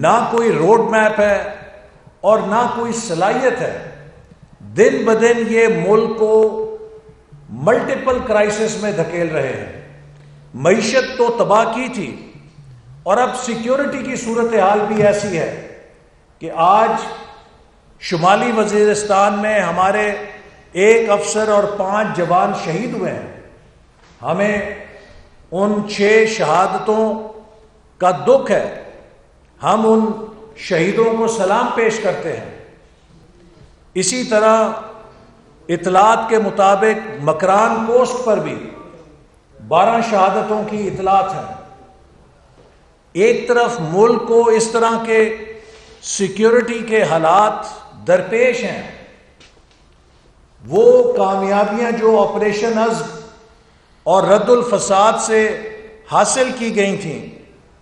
نہ کوئی road map ہے اور نہ کوئی صلاحیت ہے. دن بدن یہ ملک کو ملٹیپل کرائسس میں دھکیل رہے ہیں. معیشت تو تباہ کی تھی اور اب سیکیورٹی کی صورتحال بھی ایسی ہے کہ آج شمالی وزیرستان میں ہمارے 1 افسر اور 5 جوان شہید ہوئے ہیں. ہمیں ان 6 شہادتوں کا دکھ ہے. ہم ان شہیدوں کو سلام پیش کرتے ہیں. اسی طرح اطلاعات کے مطابق مکران کوسٹ پر بھی 12 شہادتوں کی اطلاعات ہیں. ایک طرف ملک کو اس طرح کے سیکیورٹی کے حالات درپیش ہیں. وہ کامیابیاں جو آپریشن عزم اور رد الفساد سے حاصل کی گئی تھیں،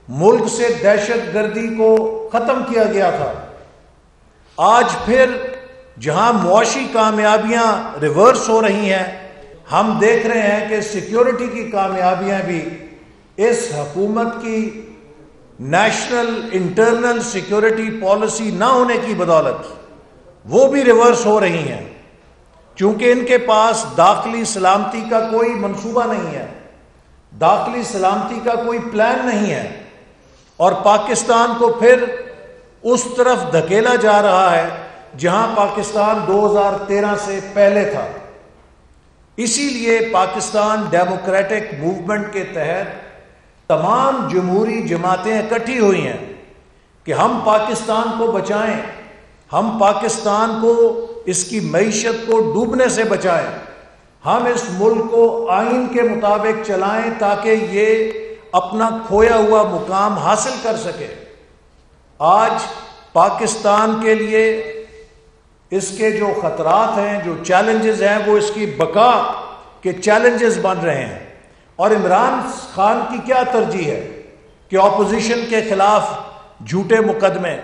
ملک سے دہشت گردی کو ختم کیا گیا تھا، آج پھر جہاں معاشی کامیابیاں ریورس ہو رہی ہیں، ہم دیکھ رہے ہیں کہ سیکیورٹی کی کامیابیاں بھی اس حکومت کی نیشنل انٹرنل سیکیورٹی پالیسی نہ ہونے کی بدولت وہ بھی ریورس ہو رہی ہیں، چونکہ ان کے پاس داخلی سلامتی کا کوئی منصوبہ نہیں ہے، داخلی سلامتی کا کوئی پلان نہیں ہے، اور پاکستان کو پھر اس طرف دھکیلا جا رہا ہے جہاں پاکستان 2013 سے پہلے تھا. اسی لیے پاکستان ڈیموکریٹک موومنٹ کے تحت تمام جمہوری جماعتیں اکٹھی ہوئی ہیں کہ ہم پاکستان کو بچائیں، ہم پاکستان کو اس کی معیشت کو ڈوبنے سے بچائیں، ہم اس ملک کو آئین کے مطابق چلائیں تاکہ یہ اپنا کھویا ہوا مقام حاصل کر سکے. آج پاکستان کے لیے اس کے جو خطرات ہیں، جو چیلنجز ہیں، وہ اس کی بقا کے چیلنجز بن رہے ہیں. اور عمران خان کی کیا ترجیح ہے کہ اپوزیشن کے خلاف جھوٹے مقدمے،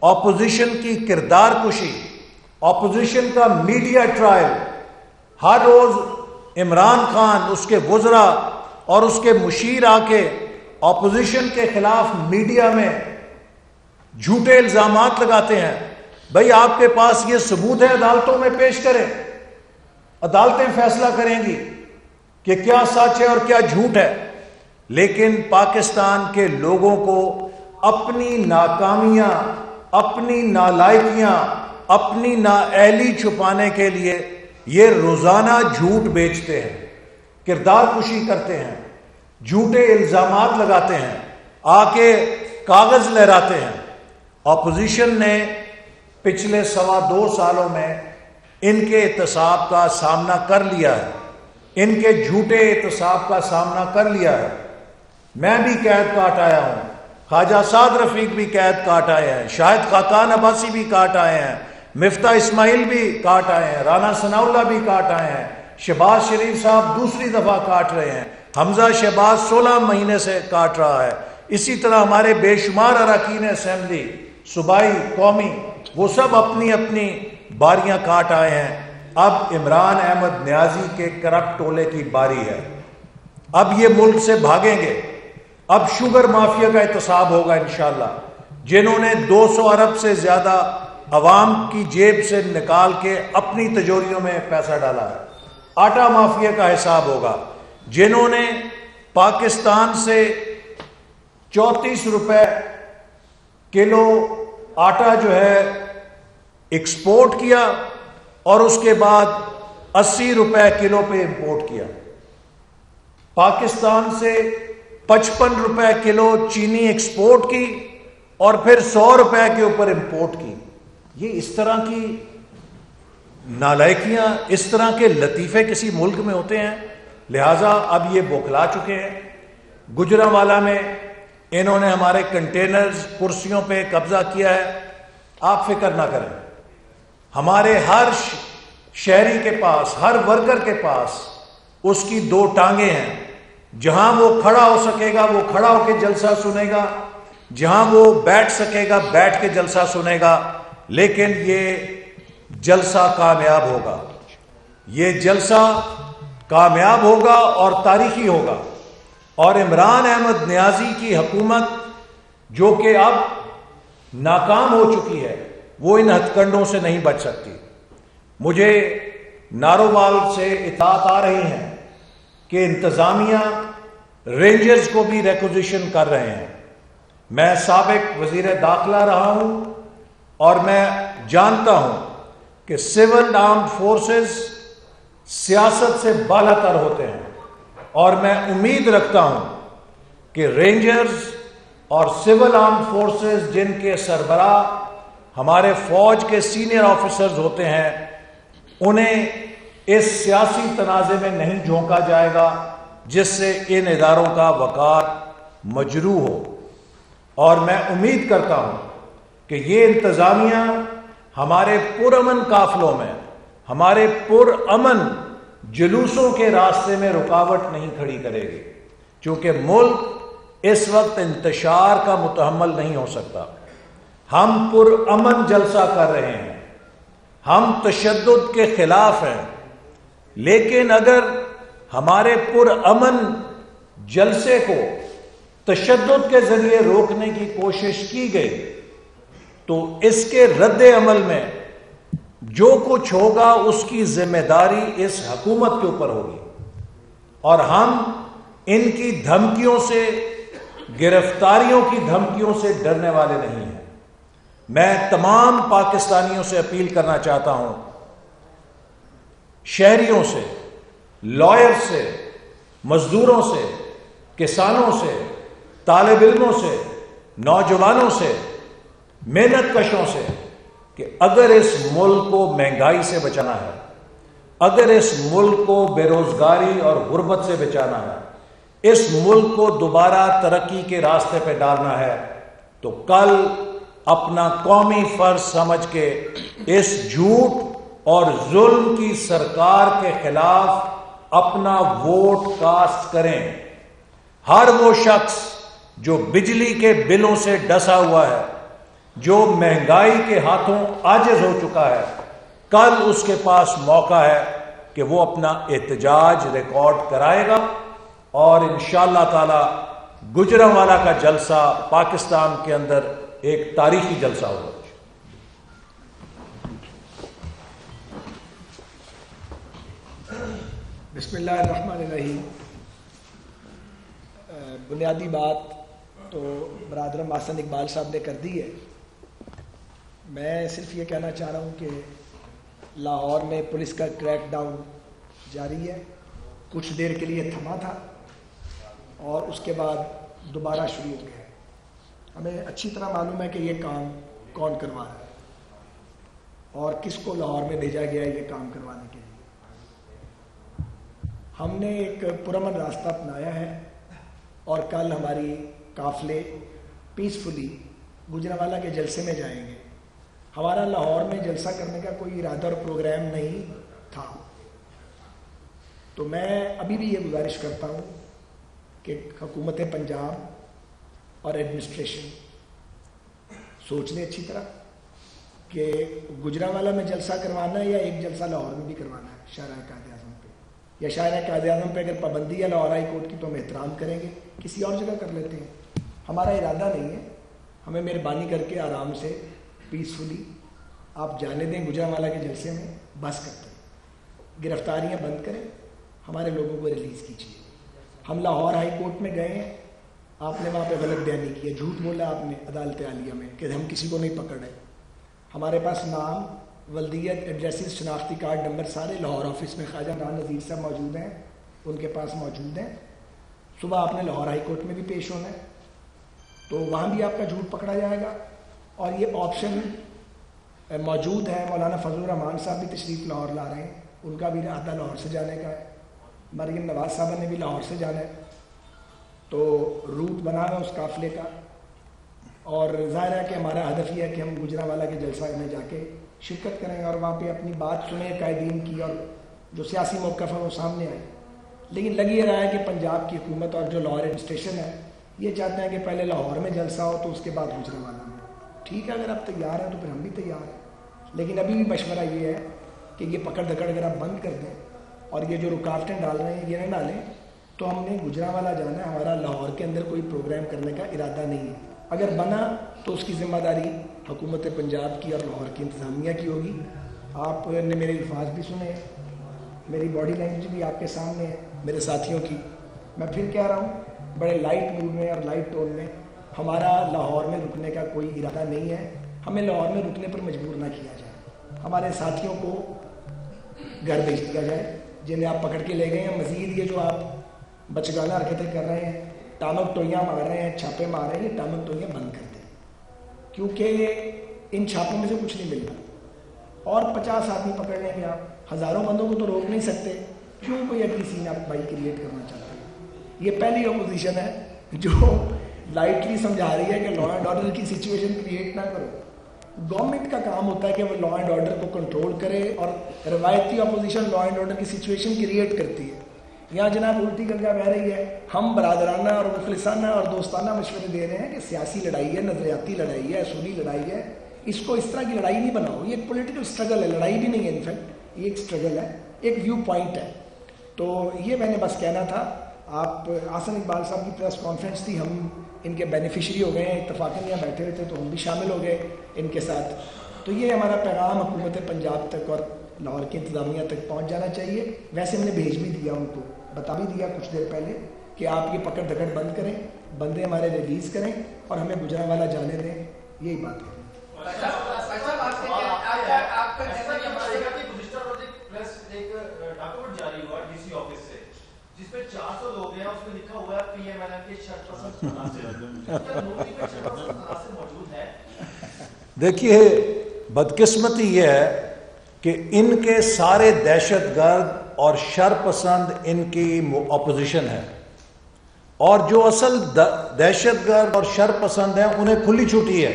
اپوزیشن کی کردار کشی، اپوزیشن کا میڈیا ٹرائل. ہر روز عمران خان، اس کے وزراء اور اس کے مشیر آ کے اپوزیشن کے خلاف میڈیا میں جھوٹے الزامات لگاتے ہیں. بھئی آپ کے پاس یہ ثبوت ہے، عدالتوں میں پیش کریں، عدالتیں فیصلہ کریں گی کہ کیا سچ ہے اور کیا جھوٹ ہے. لیکن پاکستان کے لوگوں کو اپنی ناکامیاں، اپنی نالائکیاں، اپنی نااہلی چھپانے کے لیے یہ روزانہ جھوٹ بیچتے ہیں، کردار کشی کرتے ہیں، جھوٹے الزامات لگاتے ہیں، آ کے کاغذ لہراتے ہیں. اپوزیشن نے پچھلے 2.25 سالوں میں ان کے احتساب کا سامنا کر لیا ہے، ان کے جھوٹے احتساب کا سامنا کر لیا ہے. میں بھی قید کاٹ آیا ہوں، خواجہ سعد رفیق بھی قید کاٹ آئے ہیں، شاہد خاقان عباسی بھی کاٹ آئے ہیں، مفتاح اسماعیل بھی کاٹ آئے ہیں، رانا ثناء اللہ بھی کاٹ آئے ہیں، شہباز شریف صاحب دوسری دفعہ کاٹ رہے ہیں، حمزہ شہباز 16 مہینے سے کاٹ رہا ہے. اسی طرح ہمارے بے شمار اراکین اسمبلی، صوبائی، قومی، وہ سب اپنی اپنی باریاں کاٹ آئے ہیں. اب عمران احمد نیازی کے کرپٹ ٹولے کی باری ہے. اب یہ ملک سے بھاگیں گے. اب شوگر مافیا کا احتساب ہوگا انشاءاللہ، جنہوں نے 200 ارب سے زیادہ عوام کی جیب سے نکال کے اپنی تجوریوں میں پیسہ ڈالا ہے. آٹا مافیا کا حساب ہوگا، جنہوں نے پاکستان سے 34 روپے کلو آٹا جو ہے ایکسپورٹ کیا اور اس کے بعد 80 روپے کلو پہ امپورٹ کیا. پاکستان سے 55 روپے کلو چینی ایکسپورٹ کی اور پھر 100 روپے کے اوپر امپورٹ کی. یہ اس طرح کی نالائکیاں، اس طرح کے لطیفے کسی ملک میں ہوتے ہیں؟ لہٰذا اب یہ بوکھلا چکے ہیں. گجرانوالہ میں انہوں نے ہمارے کنٹینرز، کرسیوں پہ قبضہ کیا ہے. آپ فکر نہ کریں، ہمارے ہر شہری کے پاس، ہر ورکر کے پاس اس کی 2 ٹانگیں ہیں. جہاں وہ کھڑا ہو سکے گا وہ کھڑا ہو کے جلسہ سنے گا، جہاں وہ بیٹھ سکے گا بیٹھ کے جلسہ سنے گا. لیکن یہ جلسہ کامیاب ہوگا، یہ جلسہ کامیاب ہوگا اور تاریخی ہوگا. اور عمران احمد نیازی کی حکومت، جو کہ اب ناکام ہو چکی ہے وہ ان ہتھ کنڈوں سے نہیں بچ سکتی۔ مجھے نارووال سے اطلاعات آ رہی ہیں کہ انتظامیہ رینجرز کو بھی ریکوزیشن کر رہے ہیں۔ میں سابق وزیر داخلہ رہا ہوں اور میں جانتا ہوں کہ سول آرمڈ فورسز سیاست سے بالا تر ہوتے ہیں، اور میں امید رکھتا ہوں کہ رینجرز اور سول آرمڈ فورسز جن کے سربراہ ہمارے فوج کے سینئر آفیسرز ہوتے ہیں، انہیں اس سیاسی تنازع میں نہیں جھونکا جائے گا جس سے ان اداروں کا وقار مجروح ہو۔ اور میں امید کرتا ہوں کہ یہ انتظامیہ ہمارے پرامن قافلوں میں، ہمارے پرامن جلوسوں کے راستے میں رکاوٹ نہیں کھڑی کرے گی، چونکہ ملک اس وقت انتشار کا متحمل نہیں ہو سکتا۔ ہم پرامن جلسہ کر رہے ہیں، ہم تشدد کے خلاف ہیں، لیکن اگر ہمارے پرامن جلسے کو تشدد کے ذریعے روکنے کی کوشش کی گئی تو اس کے رد عمل میں جو کچھ ہوگا اس کی ذمہ داری اس حکومت کے اوپر ہوگی، اور ہم ان کی دھمکیوں سے، گرفتاریوں کی دھمکیوں سے ڈرنے والے نہیں ہیں۔ میں تمام پاکستانیوں سے اپیل کرنا چاہتا ہوں، شہریوں سے، لائر سے، مزدوروں سے، کسانوں سے، طالب علموں سے، نوجوانوں سے، محنت کشوں سے، کہ اگر اس ملک کو مہنگائی سے بچانا ہے، اگر اس ملک کو بے روزگاری اور غربت سے بچانا ہے، اس ملک کو دوبارہ ترقی کے راستے پہ ڈالنا ہے، تو کل اپنا قومی فرض سمجھ کے اس جھوٹ اور ظلم کی سرکار کے خلاف اپنا ووٹ کاسٹ کریں۔ ہر وہ شخص جو بجلی کے بلوں سے ڈسا ہوا ہے، جو مہنگائی کے ہاتھوں عاجز ہو چکا ہے، کل اس کے پاس موقع ہے کہ وہ اپنا احتجاج ریکارڈ کرائے گا، اور انشاءاللہ تعالی گجرانوالہ کا جلسہ پاکستان کے اندر ایک تاریخی جلسہ ہوگا۔ بسم اللہ الرحمن الرحیم۔ بنیادی بات تو برادر محسن اقبال صاحب نے کر دی ہے۔ میں صرف یہ کہنا چاہ رہا ہوں کہ لاہور میں پولیس کا کریک ڈاؤن جاری ہے، کچھ دیر کے لیے تھما تھا اور اس کے بعد دوبارہ شروع ہو گیا ہے۔ ہمیں اچھی طرح معلوم ہے کہ یہ کام کون کروا رہا ہے اور کس کو لاہور میں بھیجا گیا ہے یہ کام کروانے کے لیے۔ ہم نے ایک پرامن راستہ اپنایا ہے اور کل ہماری قافلے پیسفلی گجرانوالہ کے جلسے میں جائیں گے۔ ہمارا لاہور میں جلسہ کرنے کا کوئی ارادہ اور پروگرام نہیں تھا، تو میں ابھی بھی یہ گزارش کرتا ہوں کہ حکومت پنجاب اور ایڈمنسٹریشن سوچ لیں اچھی طرح کہ گجرانوالہ میں جلسہ کروانا ہے یا ایک جلسہ لاہور میں بھی کروانا ہے شاہراہ قائد اعظم پہ، یا شاہراہ قائد اعظم پہ اگر پابندی ہے لاہور ہائی کورٹ کی تو ہم احترام کریں گے، کسی اور جگہ کر لیتے ہیں۔ ہمارا ارادہ نہیں ہے، ہمیں مہربانی کر کے آرام سے پیسفلی آپ جانے دیں گجرانوالہ کے جلسے میں، بس کرتے ہیں، گرفتاریاں بند کریں، ہمارے لوگوں کو ریلیز کیجیے۔ ہم لاہور ہائی کورٹ میں گئے ہیں، آپ نے وہاں پہ غلط بیانی کی ہے، جھوٹ بولا آپ نے عدالت عالیہ میں کہ ہم کسی کو نہیں پکڑ رہے۔ ہمارے پاس نام، ولدیت، ایڈریسز، شناختی کارڈ نمبر سارے لاہور آفس میں خواجہ عمران نذیر صاحب موجود ہیں، ان کے پاس موجود ہیں۔ صبح آپ نے لاہور ہائی کورٹ میں بھی پیش ہونا ہے، تو وہاں بھی آپ کا جھوٹ پکڑا جائے گا، اور یہ آپشن موجود ہے۔ مولانا فضل الرحمان صاحب بھی تشریف لاہور لا رہے ہیں، ان کا بھی ارادہ لاہور سے جانے کا ہے، مریم نواز صاحبہ نے بھی لاہور سے جانا ہے، تو روٹ بنا ہوا ہے اس قافلے کا، اور ظاہر ہے کہ ہمارا ہدف یہ ہے کہ ہم گجرانوالہ کے جلسہ میں جا کے شرکت کریں اور وہاں پہ اپنی بات سنیں قائدین کی، اور جو سیاسی موقف ہے وہ سامنے آئے۔ لیکن لگ یہ رہا ہے کہ پنجاب کی حکومت اور جو لاہور ایڈمنسٹریشن ہے یہ چاہتے ہیں کہ پہلے لاہور میں جلسہ ہو تو اس کے بعد گجرانوالہ میں۔ ٹھیک ہے، اگر آپ تیار ہیں تو پھر ہم بھی تیار ہیں، لیکن ابھی بھی مشورہ یہ ہے کہ یہ پکڑ دھکڑ اگر آپ بند کر دیں اور یہ جو رکاوٹیں ڈال رہے ہیں یہ نہ ڈالیں، تو ہم نے گجرانوالہ جانا ہے، ہمارا لاہور کے اندر کوئی پروگرام کرنے کا ارادہ نہیں ہے۔ اگر بنا تو اس کی ذمہ داری حکومت پنجاب کی اور لاہور کی انتظامیہ کی ہوگی. آپ نے میرے الفاظ بھی سنے, میری باڈی لینگویج بھی آپ کے سامنے ہے میرے ساتھیوں کی. میں پھر کہہ رہا ہوں, بڑے لائٹ موڈ میں اور لائٹ ٹون میں, ہمارا لاہور میں رکنے کا کوئی ارادہ نہیں ہے. ہمیں لاہور میں رکنے پر مجبور نہ کیا جائے. ہمارے ساتھیوں کو گھر بھیج دیا جائے جنہیں آپ پکڑ کے لے گئے ہیں. مزید یہ جو آپ بچگانہ حرکتیں کر رہے ہیں, ٹامک ٹوئیاں مار رہے ہیں, چھاپے مار رہے ہیں, یہ ٹامک ٹوئیاں بند کر دیں, کیونکہ ان چھاپوں میں سے کچھ نہیں ملتا. اور 50 آدمی پکڑ لیں گے آپ, ہزاروں بندوں کو تو روک نہیں سکتے. کیوں کوئی اگلی سین آپ بھائی کریٹ کرنا چاہتے ہیں؟ یہ پہلی اپوزیشن ہے جو لائٹلی سمجھا رہی ہے کہ لا اینڈ آرڈر کی سچویشن کریٹ نہ کرو. گورنمنٹ کا کام ہوتا ہے کہ وہ لا اینڈ آرڈر کو کنٹرول کرے, اور روایتی اپوزیشن لا اینڈ آرڈر کی سچویشن کریٹ کرتی ہے. یہاں جناب الٹی گنگا بہہ رہی ہے. ہم برادرانہ اور مخلصانہ اور دوستانہ مشورے دے رہے ہیں کہ سیاسی لڑائی ہے, نظریاتی لڑائی ہے, اصولی لڑائی ہے, اس کو اس طرح کی لڑائی نہیں بناؤ. یہ ایک پولیٹیکل اسٹرگل ہے, لڑائی بھی نہیں ہے. انفیکٹ یہ ایک اسٹرگل ہے, ایک ویو پوائنٹ ہے. تو یہ میں نے بس کہنا تھا. آپ احسن اقبال صاحب کی پریس کانفرنس تھی, ہم ان کے بینیفیشری ہو گئے ہیں, اتفاقاً یہاں بیٹھے ہوئے تھے تو ہم بھی شامل ہو گئے ان کے ساتھ. تو یہ ہمارا پیغام حکومت پنجاب تک اور لاہور کی انتظامیہ تک پہنچ جانا چاہیے. ویسے میں نے بھیج بھی دیا, ان کو بتا بھی دیا کچھ دیر پہلے کہ آپ یہ پکڑ دھکڑ بند کریں, بندے ہمارے ریلیز کریں اور ہمیں گجرانوالہ جانے دیں. یہی بات ہے. جس پہ 400 لوگ ہیں, اس میں لکھا ہوا ہے پی ایم ایل این کے شرط پسند موجود ہے. دیکھیے, بدقسمتی یہ ہے کہ ان کے سارے دہشت گرد اور شر پسند ان کی اپوزیشن ہے, اور جو اصل دہشت گرد اور شر پسند ہیں انہیں کھلی چھٹی ہے.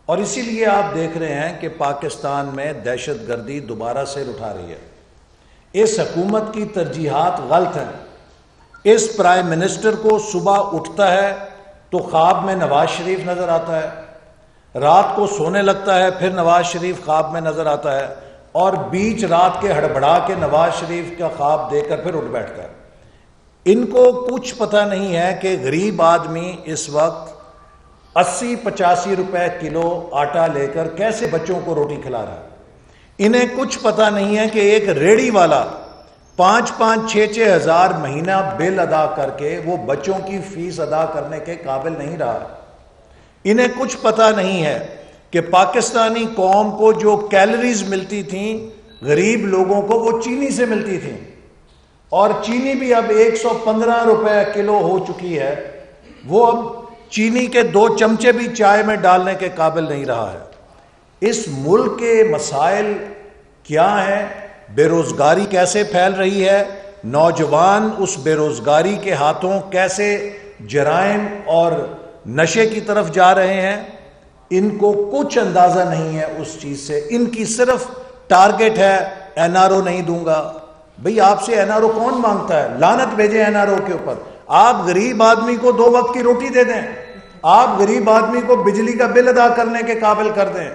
اور اسی لیے آپ دیکھ رہے ہیں کہ پاکستان میں دہشت گردی دوبارہ سے اٹھا رہی ہے. اس حکومت کی ترجیحات غلط ہیں. اس پرائم منسٹر کو صبح اٹھتا ہے تو خواب میں نواز شریف نظر آتا ہے, رات کو سونے لگتا ہے پھر نواز شریف خواب میں نظر آتا ہے, اور بیچ رات کے ہڑبڑا کے نواز شریف کا خواب دیکھ کر پھر اٹھ بیٹھتا ہے. ان کو کچھ پتہ نہیں ہے کہ غریب آدمی اس وقت 80-85 روپے کلو آٹا لے کر کیسے بچوں کو روٹی کھلا رہا ہے. انہیں کچھ پتہ نہیں ہے کہ ایک ریڑھی والا 5-6 ہزار مہینہ بل ادا کر کے وہ بچوں کی فیس ادا کرنے کے قابل نہیں رہا. انہیں کچھ پتہ نہیں ہے کہ پاکستانی قوم کو جو کیلریز ملتی تھیں غریب لوگوں کو وہ چینی سے ملتی تھیں, اور چینی بھی اب 115 روپے کلو ہو چکی ہے. وہ اب چینی کے 2 چمچے بھی چائے میں ڈالنے کے قابل نہیں رہا ہے. اس ملک کے مسائل کیا ہیں؟ بے روزگاری کیسے پھیل رہی ہے, نوجوان اس بے روزگاری کے ہاتھوں کیسے جرائم اور نشے کی طرف جا رہے ہیں, ان کو کچھ اندازہ نہیں ہے اس چیز سے. ان کی صرف ٹارگٹ ہے این آر او نہیں دوں گا. بھئی آپ سے این آر او کون مانگتا ہے؟ لعنت بھیجیں این آر او کے اوپر. آپ غریب آدمی کو 2 وقت کی روٹی دے دیں, آپ غریب آدمی کو بجلی کا بل ادا کرنے کے قابل کر دیں,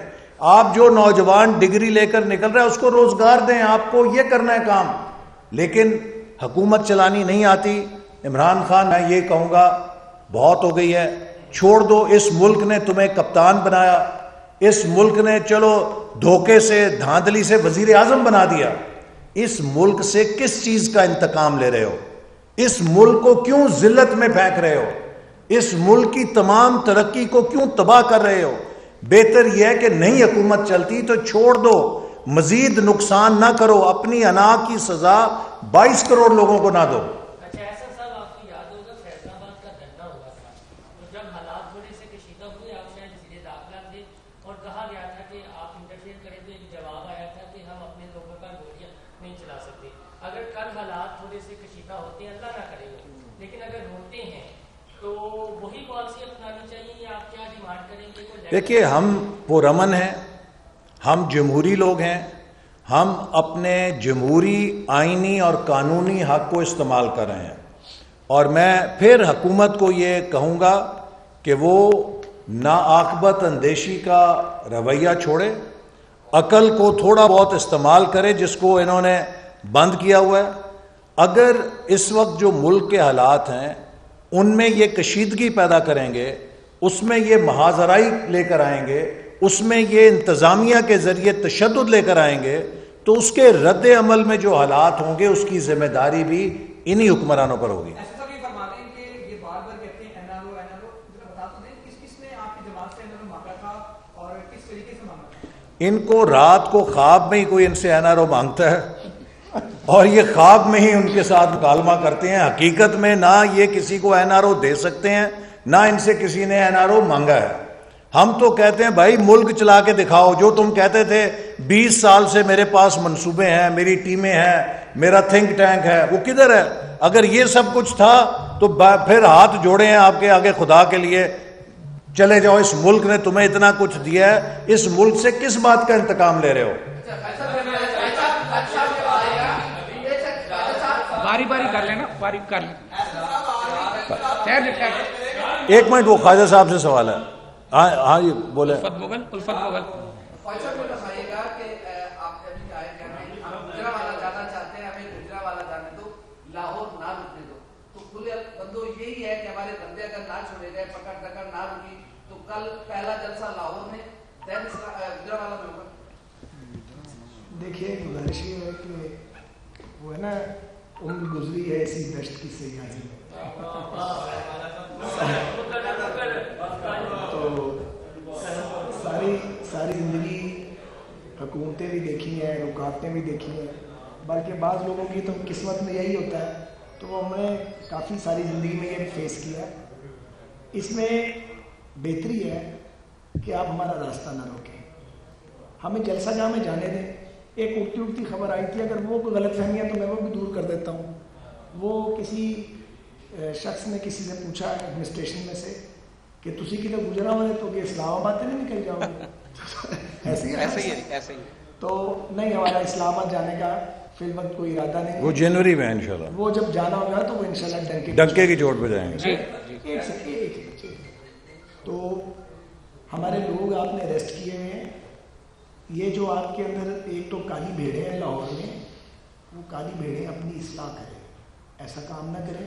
آپ جو نوجوان ڈگری لے کر نکل رہا ہے اس کو روزگار دیں. آپ کو یہ کرنا ہے کام, لیکن حکومت چلانی نہیں آتی. عمران خان, میں یہ کہوں گا بہت ہو گئی ہے, چھوڑ دو. اس ملک نے تمہیں کپتان بنایا, اس ملک نے چلو دھوکے سے دھاندلی سے وزیر اعظم بنا دیا. اس ملک سے کس چیز کا انتقام لے رہے ہو؟ اس ملک کو کیوں ذلت میں پھینک رہے ہو؟ اس ملک کی تمام ترقی کو کیوں تباہ کر رہے ہو؟ بہتر یہ ہے کہ نہیں حکومت چلتی تو چھوڑ دو, مزید نقصان نہ کرو, اپنی انا کی سزا 22 کروڑ لوگوں کو نہ دو. اچھا ایسا صاحب, آپ کو یاد ہوگا فیصل آباد کا دھرنا ہوا تھا, تو جب حالات تھوڑے سے کشیدہ ہوئے آپ شاید زیر داخلہ تھے, اور کہا گیا تھا کہ آپ انٹرفیئر کریں, تو ایک جواب آیا تھا کہ ہم اپنے لوگوں کا گولیاں نہیں چلا سکتے. اگر کل حالات تھوڑے سے کشیدہ ہوتے ہیں, اللہ نہ کرے گا, لیکن اگر ہوتے ہیں تو وہی پالیسی اپنانی چاہیے, یا آپ کیا ڈیمانڈ کریں گے؟ دیکھیے, ہم پرامن ہیں, ہم جمہوری لوگ ہیں, ہم اپنے جمہوری آئینی اور قانونی حق کو استعمال کر رہے ہیں. اور میں پھر حکومت کو یہ کہوں گا کہ وہ ناعاقبت اندیشی کا رویہ چھوڑے, عقل کو تھوڑا بہت استعمال کرے جس کو انہوں نے بند کیا ہوا ہے. اگر اس وقت جو ملک کے حالات ہیں ان میں یہ کشیدگی پیدا کریں گے اس میں یہ محاذرائی لے کر آئیں گے، اس میں یہ انتظامیہ کے ذریعے تشدد لے کر آئیں گے، تو اس کے رد عمل میں جو حالات ہوں گے اس کی ذمہ داری بھی انہی حکمرانوں پر ہوگی۔ ان کو رات کو خواب میں ہی کوئی ان سے این آر او مانگتا ہے اور یہ خواب میں ہی ان کے ساتھ مکالمہ کرتے ہیں، حقیقت میں نہ یہ کسی کو این آر او دے سکتے ہیں، نہ ان سے کسی نے این آر او مانگا ہے۔ ہم تو کہتے ہیں بھائی ملک چلا کے دکھاؤ، جو تم کہتے تھے 20 سال سے میرے پاس منصوبے ہیں، میری ٹیمیں ہیں، میرا تھنک ٹینک ہے، وہ کدھر ہے؟ اگر یہ سب کچھ تھا تو پھر ہاتھ جوڑے ہیں آپ کے آگے خدا کے لیے، چلے جاؤ، اس ملک نے تمہیں اتنا کچھ دیا ہے، اس ملک سے کس بات کا انتقام لے رہے ہو؟ باری باری کر لینا، باری کر لیں۔ ایک منٹ، وہ خواجہ صاحب سے سوال ہے۔ ہاں جی بولے۔ الفت مغل دیکھیے گزارش یہ ہے کہ وہ ہے نا عمر گزری ہے اسی دشت کی سیاحی میں، تو ساری زندگی حکومتیں بھی دیکھی ہیں، رکاوٹیں بھی دیکھی ہیں، بلکہ بعض لوگوں کی تو قسمت میں یہی ہوتا ہے، تو ہم نے کافی ساری زندگی میں یہ فیس کیا۔ اس میں بہتری ہے کہ آپ ہمارا راستہ نہ روکیں، ہمیں جلسہ جہاں میں جانے دیں۔ ایک اڑتی خبر آئی تھی، اگر وہ کوئی غلط فہمی ہے تو میں وہ بھی دور کر دیتا ہوں۔ وہ کسی شخص نے کسی سے پوچھا ایڈمنسٹریشن میں سے کہ تسی کدھر گزرا ہوئے تو کہ اسلام آباد سے نہیں نکل جاؤ گے؟ ایسے ہی تو نہیں، ہمارا اسلام آباد جانے کا فی الوقت کوئی ارادہ نہیں، وہ جنوری میں انشاءاللہ، وہ جب جانا ہوگا تو وہ انشاءاللہ ڈنکے کی چوٹ پہ جائیں گے۔ تو ہمارے لوگ آپ نے اریسٹ کیے ہوئے ہیں، یہ جو آپ کے اندر ایک تو کالی بھیڑیں ہیں لاہور میں، وہ کالی بھیڑیں اپنی اصلاح کریں، ایسا کام نہ کریں،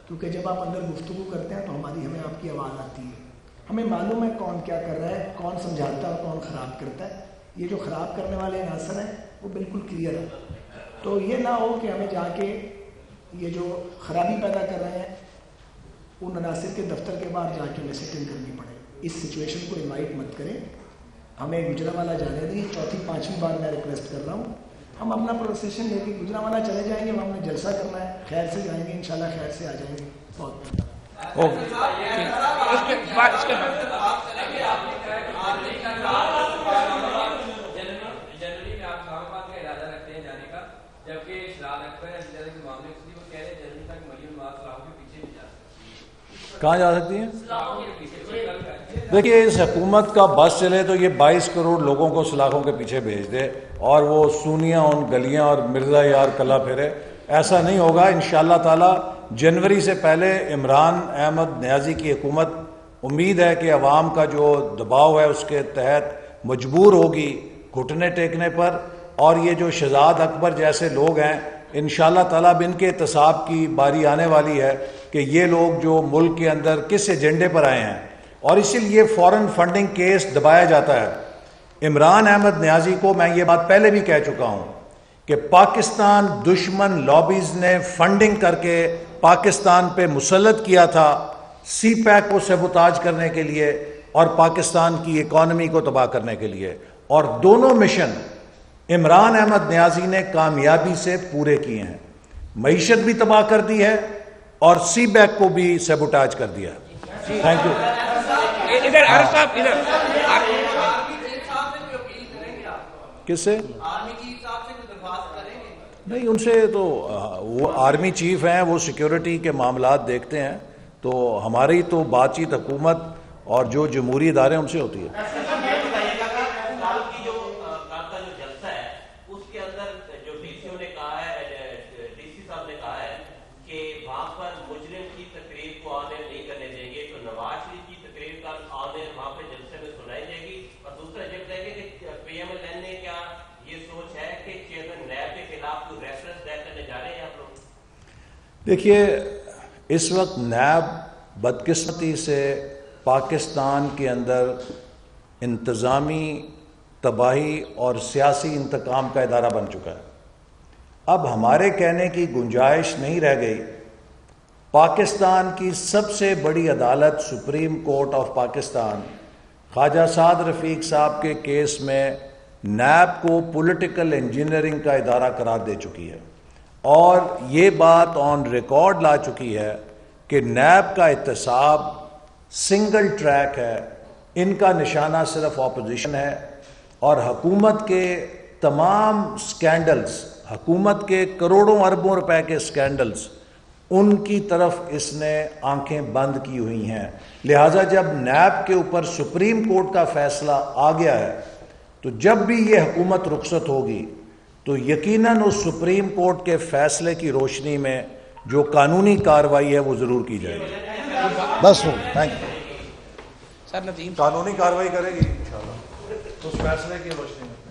کیونکہ جب آپ اندر گفتگو کرتے ہیں تو ہمیں آپ کی آواز آتی ہے، ہمیں معلوم ہے کون کیا کر رہا ہے، کون سمجھاتا ہے اور کون خراب کرتا ہے۔ یہ جو خراب کرنے والے عناصر ہیں وہ بالکل کلیئر ہے، تو یہ نہ ہو کہ ہمیں جا کے یہ جو خرابی پیدا کر رہے ہیں ان عناصر کے دفتر کے باہر جا کے ہمیں سیٹنگ کرنی پڑے۔ اس سچویشن کو انوائٹ مت کریں، ہمیں گجرانوالہ جانے دیں۔ چوتھی پانچویں بار میں ریکویسٹ کر رہا ہوں، ہم اپنا پروسیشن لے کے گجرانوالہ چلے جائیں گے، ہم نے جلسہ کرنا ہے، خیر سے جائیں گے، انشاءاللہ خیر سے آ جائیں گے۔ بہت کہاں جا سکتی ہیں؟ دیکھیے اس حکومت کا بس چلے تو یہ 22 کروڑ لوگوں کو سلاخوں کے پیچھے بھیج دے اور وہ سونیاں ان گلیاں اور مرزا یار کلا پھرے، ایسا نہیں ہوگا انشاءاللہ تعالی۔ جنوری سے پہلے عمران احمد نیازی کی حکومت امید ہے کہ عوام کا جو دباؤ ہے اس کے تحت مجبور ہوگی گھٹنے ٹیکنے پر، اور یہ جو شہزاد اکبر جیسے لوگ ہیں انشاءاللہ تعالیٰ اب ان کے احتساب کی باری آنے والی ہے کہ یہ لوگ جو ملک کے اندر کس ایجنڈے پر آئے ہیں، اور اسی لیے فورن فنڈنگ کیس دبایا جاتا ہے۔ عمران احمد نیازی کو میں یہ بات پہلے بھی کہہ چکا ہوں کہ پاکستان دشمن لابیز نے فنڈنگ کر کے پاکستان پہ مسلط کیا تھا سی پیک کو سیبوتاج کرنے کے لیے اور پاکستان کی اکانومی کو تباہ کرنے کے لیے، اور دونوں مشن عمران احمد نیازی نے کامیابی سے پورے کیے ہیں۔ معیشت بھی تباہ کر دی ہے اور سی پیک کو بھی سیبوتاج کر دیا ہے۔ Thank you. کس سے؟ نہیں، ان سے تو وہ آرمی چیف ہیں، وہ سیکیورٹی کے معاملات دیکھتے ہیں، تو ہماری تو بات چیت حکومت اور جو جمہوری ادارے ان سے ہوتی ہے۔ دیکھیے اس وقت نیب بدقسمتی سے پاکستان کے اندر انتظامی تباہی اور سیاسی انتقام کا ادارہ بن چکا ہے۔ اب ہمارے کہنے کی گنجائش نہیں رہ گئی۔ پاکستان کی سب سے بڑی عدالت supreme court of Pakistan Khawaja Saad رفیق صاحب کے کیس میں نیب کو پولیٹیکل انجینئرنگ کا ادارہ قرار دے چکی ہے، اور یہ بات آن ریکارڈ لا چکی ہے کہ نیب کا احتساب سنگل ٹریک ہے، ان کا نشانہ صرف اپوزیشن ہے، اور حکومت کے تمام سکینڈلز، حکومت کے کروڑوں اربوں روپے کے سکینڈلز، ان کی طرف اس نے آنکھیں بند کی ہوئی ہیں۔ لہٰذا جب نیب کے اوپر سپریم کورٹ کا فیصلہ آ گیا ہے تو جب بھی یہ حکومت رخصت ہوگی تو یقیناً اس سپریم کورٹ کے فیصلے کی روشنی میں جو قانونی کارروائی ہے وہ ضرور کی جائے گی۔ بس ہو، تھینک یو۔ سر ندیم قانونی کارروائی کرے گی انشاءاللہ اس فیصلے کی روشنی میں۔